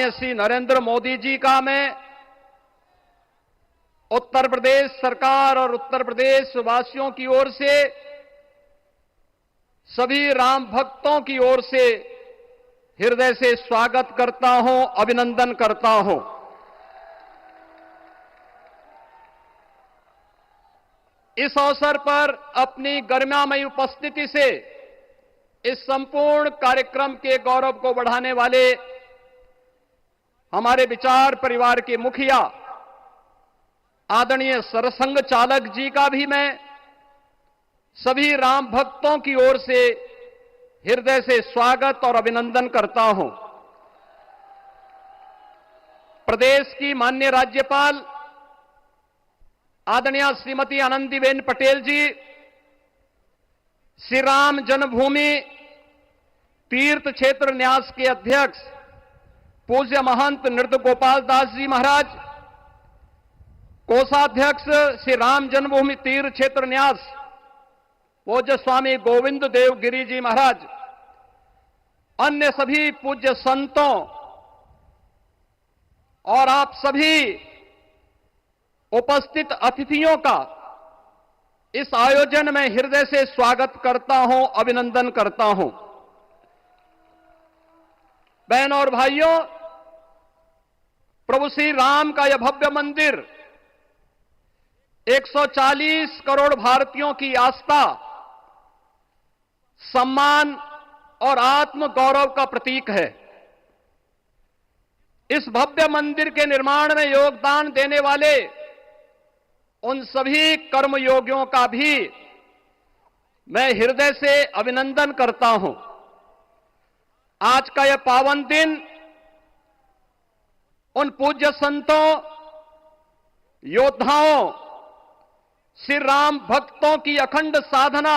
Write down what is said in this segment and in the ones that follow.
श्री नरेंद्र मोदी जी का मैं उत्तर प्रदेश सरकार और उत्तर प्रदेश वासियों की ओर से, सभी राम भक्तों की ओर से हृदय से स्वागत करता हूं, अभिनंदन करता हूं। इस अवसर पर अपनी गरिमामयी उपस्थिति से इस संपूर्ण कार्यक्रम के गौरव को बढ़ाने वाले हमारे विचार परिवार के मुखिया आदरणीय सरसंघ चालक जी का भी मैं सभी राम भक्तों की ओर से हृदय से स्वागत और अभिनंदन करता हूं। प्रदेश की माननीय राज्यपाल आदरणीय श्रीमती आनंदीबेन पटेल जी, श्री राम जन्मभूमि तीर्थ क्षेत्र न्यास के अध्यक्ष पूज्य महंत नृत्य गोपाल दास जी महाराज, कोषाध्यक्ष श्री राम जन्मभूमि तीर्थ क्षेत्र न्यास पूज्य स्वामी गोविंद देव गिरी जी महाराज, अन्य सभी पूज्य संतों और आप सभी उपस्थित अतिथियों का इस आयोजन में हृदय से स्वागत करता हूं, अभिनंदन करता हूं। बहनों और भाइयों, प्रभु श्री राम का यह भव्य मंदिर 140 करोड़ भारतीयों की आस्था, सम्मान और आत्म गौरव का प्रतीक है। इस भव्य मंदिर के निर्माण में योगदान देने वाले उन सभी कर्मयोगियों का भी मैं हृदय से अभिनंदन करता हूं। आज का यह पावन दिन उन पूज्य संतों, योद्धाओं, श्री राम भक्तों की अखंड साधना,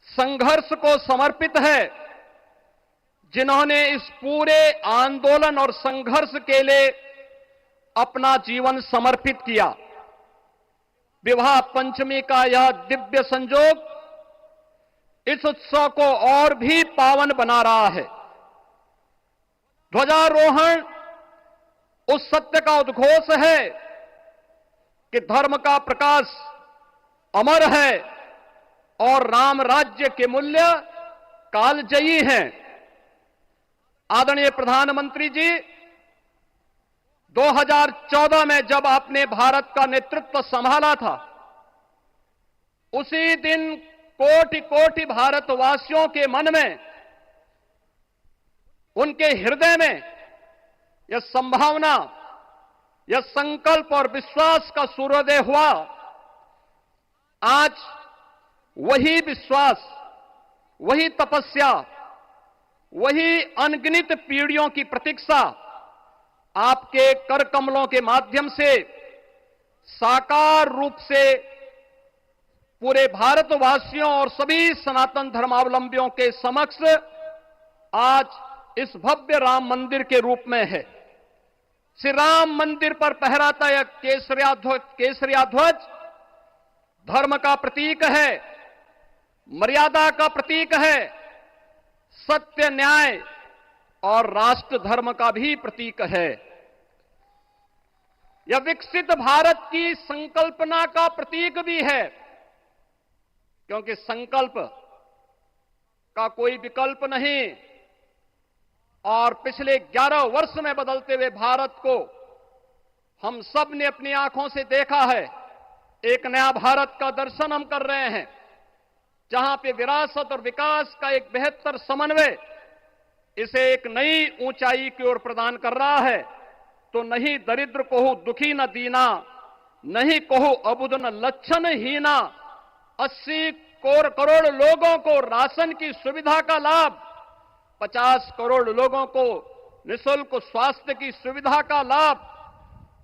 संघर्ष को समर्पित है, जिन्होंने इस पूरे आंदोलन और संघर्ष के लिए अपना जीवन समर्पित किया। विवाह पंचमी का यह दिव्य संयोग इस उत्सव को और भी पावन बना रहा है। ध्वजारोहण उस सत्य का उद्घोष है कि धर्म का प्रकाश अमर है और राम राज्य के मूल्य कालजयी हैं। आदरणीय प्रधानमंत्री जी, 2014 में जब आपने भारत का नेतृत्व संभाला था, उसी दिन कोटि कोटि भारतवासियों के मन में, उनके हृदय में यह संभावना, यह संकल्प और विश्वास का सूर्योदय हुआ। आज वही विश्वास, वही तपस्या, वही अनगिनत पीढ़ियों की प्रतीक्षा आपके कर कमलों के माध्यम से साकार रूप से पूरे भारतवासियों और सभी सनातन धर्मावलंबियों के समक्ष आज इस भव्य राम मंदिर के रूप में है। श्री राम मंदिर पर फहराता यह केसरिया ध्वज धर्म का प्रतीक है, मर्यादा का प्रतीक है, सत्य, न्याय और राष्ट्र धर्म का भी प्रतीक है। यह विकसित भारत की संकल्पना का प्रतीक भी है, क्योंकि संकल्प का कोई विकल्प नहीं। और पिछले 11 वर्ष में बदलते हुए भारत को हम सब ने अपनी आंखों से देखा है। एक नया भारत का दर्शन हम कर रहे हैं, जहां पे विरासत और विकास का एक बेहतर समन्वय इसे एक नई ऊंचाई की ओर प्रदान कर रहा है। तो नहीं दरिद्र कोहु दुखी न दीना, नहीं कोहु अबुद न लक्षण हीना। 80 करोड़ लोगों को राशन की सुविधा का लाभ, 50 करोड़ लोगों को निःशुल्क स्वास्थ्य की सुविधा का लाभ,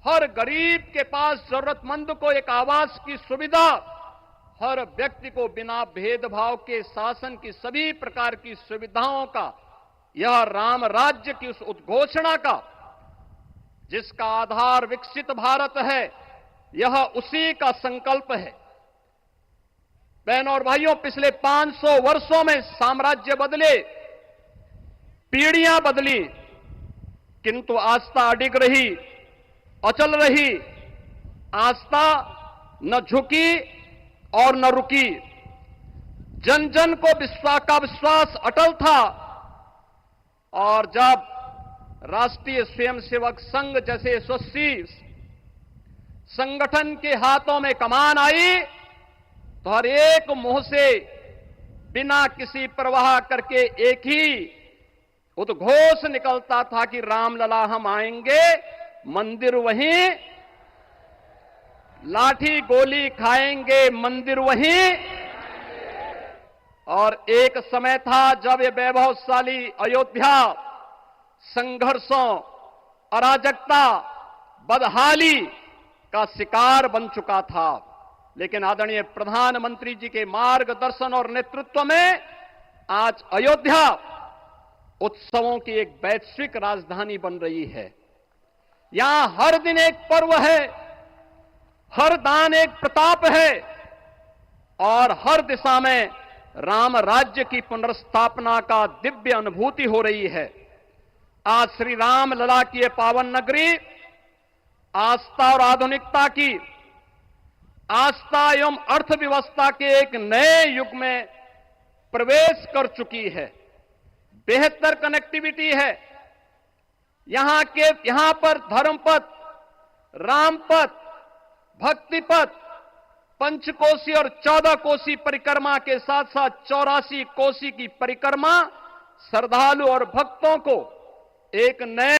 हर गरीब के पास जरूरतमंद को एक आवास की सुविधा, हर व्यक्ति को बिना भेदभाव के शासन की सभी प्रकार की सुविधाओं का, यह राम राज्य की उस उद्घोषणा का, जिसका आधार विकसित भारत है, यह उसी का संकल्प है। बहनों और भाइयों, पिछले 500 वर्षों में साम्राज्य बदले, पीढ़ियां बदली, किंतु आस्था अडिग रही, अचल रही। आस्था न झुकी और न रुकी। जन जन को विश्वास अटल था। और जब राष्ट्रीय स्वयंसेवक संघ जैसे यशस्वी संगठन के हाथों में कमान आई तो हर एक मुंह से बिना किसी परवाह करके एक ही उद्घोष निकलता था कि रामलला हम आएंगे, मंदिर वहीं, लाठी गोली खाएंगे, मंदिर वहीं। और एक समय था जब ये वैभवशाली अयोध्या संघर्षों, अराजकता, बदहाली का शिकार बन चुका था। लेकिन आदरणीय प्रधानमंत्री जी के मार्गदर्शन और नेतृत्व में आज अयोध्या उत्सवों की एक वैश्विक राजधानी बन रही है। यहां हर दिन एक पर्व है, हर दान एक प्रताप है और हर दिशा में राम राज्य की पुनर्स्थापना का दिव्य अनुभूति हो रही है। आज श्री राम लला की यह पावन नगरी आस्था और आधुनिकता की, आस्था एवं अर्थव्यवस्था के एक नए युग में प्रवेश कर चुकी है। बेहतर कनेक्टिविटी है। यहां पर धर्मपथ, रामपथ, भक्तिपथ, पंचकोसी और 14 कोसी परिक्रमा के साथ साथ 84 कोसी की परिक्रमा श्रद्धालु और भक्तों को एक नए